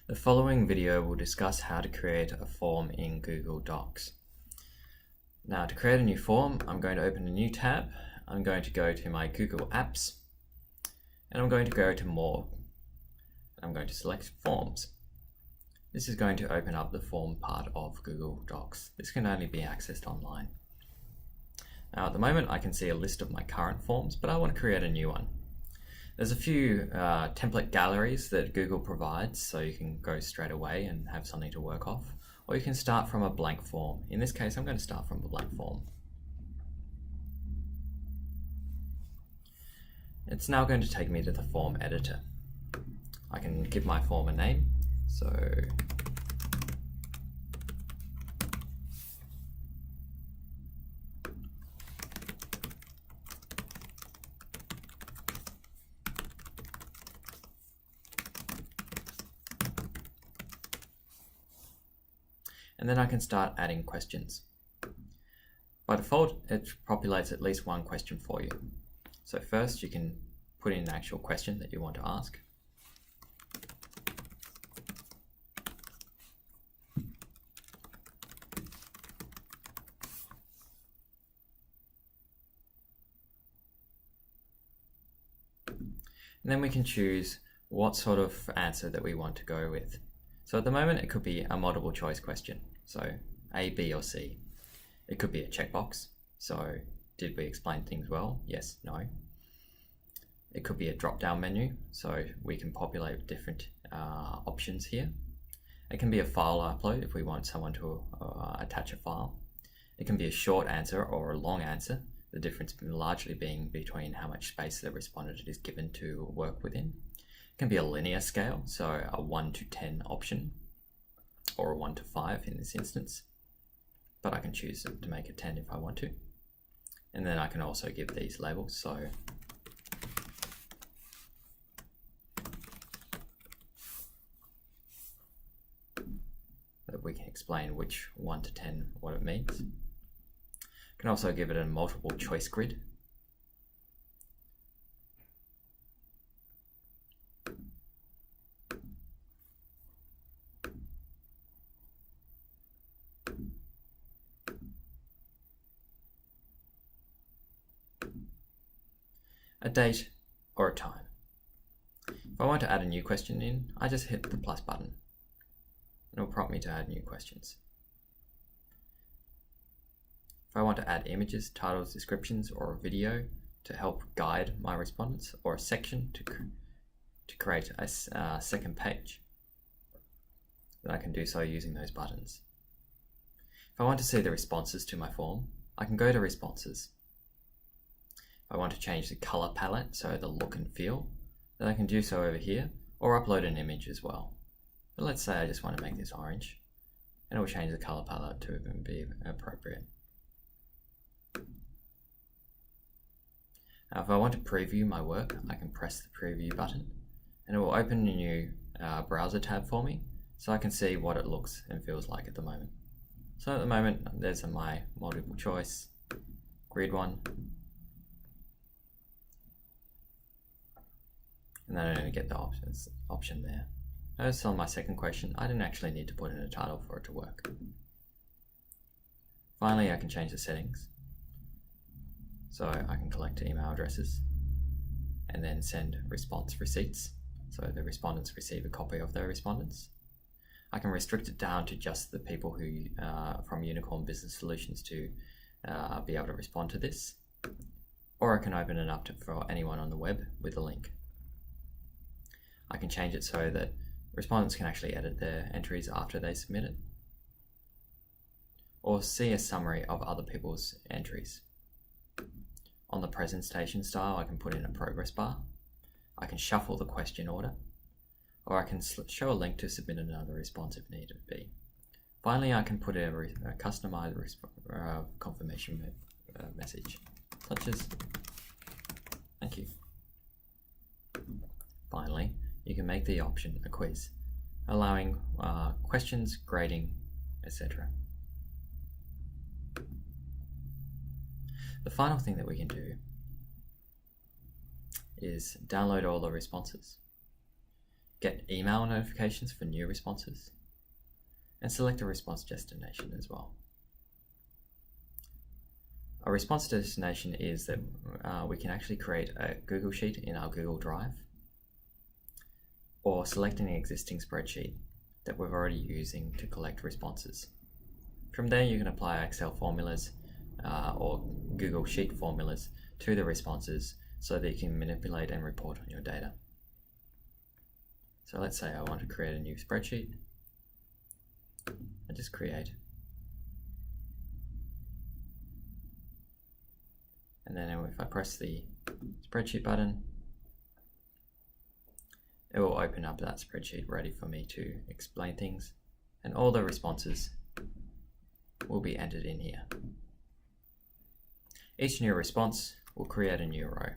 The following video will discuss how to create a form in Google Docs. Now, to create a new form, I'm going to open a new tab. I'm going to go to my Google Apps, and I'm going to go to More. I'm going to select Forms. This is going to open up the form part of Google Docs. This can only be accessed online. Now, at the moment, I can see a list of my current forms, but I want to create a new one. There's a few template galleries that Google provides, so you can go straight away and have something to work off, or you can start from a blank form. In this case, I'm going to start from a blank form. It's now going to take me to the form editor. I can give my form a name, so and then I can start adding questions. By default, it populates at least one question for you. So first, you can put in an actual question that you want to ask. And then we can choose what sort of answer that we want to go with. So at the moment, it could be a multiple choice question. So A, B, or C. It could be a checkbox. So did we explain things well? Yes, no. It could be a drop-down menu. So we can populate different options here. It can be a file upload if we want someone to attach a file. It can be a short answer or a long answer. The difference largely being between how much space the respondent is given to work within. It can be a linear scale, so a 1 to 10 option, or a 1 to 5 in this instance. But I can choose to make it 10 if I want to. And then I can also give these labels, so that we can explain which 1 to 10 what it means. Can also give it a multiple choice grid. A date or a time. If I want to add a new question in, I just hit the plus button. It will prompt me to add new questions. If I want to add images, titles, descriptions, or a video to help guide my respondents, or a section to create a second page, then I can do so using those buttons. If I want to see the responses to my form, I can go to Responses. If I want to change the color palette, so the look and feel, then I can do so over here, or upload an image as well. But let's say I just want to make this orange, and it will change the color palette to be appropriate. Now, if I want to preview my work, I can press the preview button, and it will open a new browser tab for me, so I can see what it looks and feels like at the moment. So at the moment, there's my multiple choice grid one, and then I only get the option there. Notice on my second question, I didn't actually need to put in a title for it to work. Finally, I can change the settings. So I can collect email addresses and then send response receipts. So the respondents receive a copy of their respondents. I can restrict it down to just the people who from Unicorn Business Solutions to be able to respond to this. Or I can open it up for anyone on the web with a link. I can change it so that respondents can actually edit their entries after they submit it, or see a summary of other people's entries. On the presentation style, I can put in a progress bar. I can shuffle the question order, or I can show a link to submit another response if needed be. Finally, I can put a customized confirmation message, such as, "Thank you." Finally, you can make the option a quiz, allowing questions, grading, etc. The final thing that we can do is download all the responses. get email notifications for new responses, and select a response destination as well. A response destination is that we can actually create a Google Sheet in our Google Drive, or select an existing spreadsheet that we're already using to collect responses. From there, you can apply Excel formulas or Google Sheet formulas to the responses so that you can manipulate and report on your data. So let's say I want to create a new spreadsheet. I just create. And then if I press the spreadsheet button, it will open up that spreadsheet ready for me to explain things, and all the responses will be entered in here. Each new response will create a new row.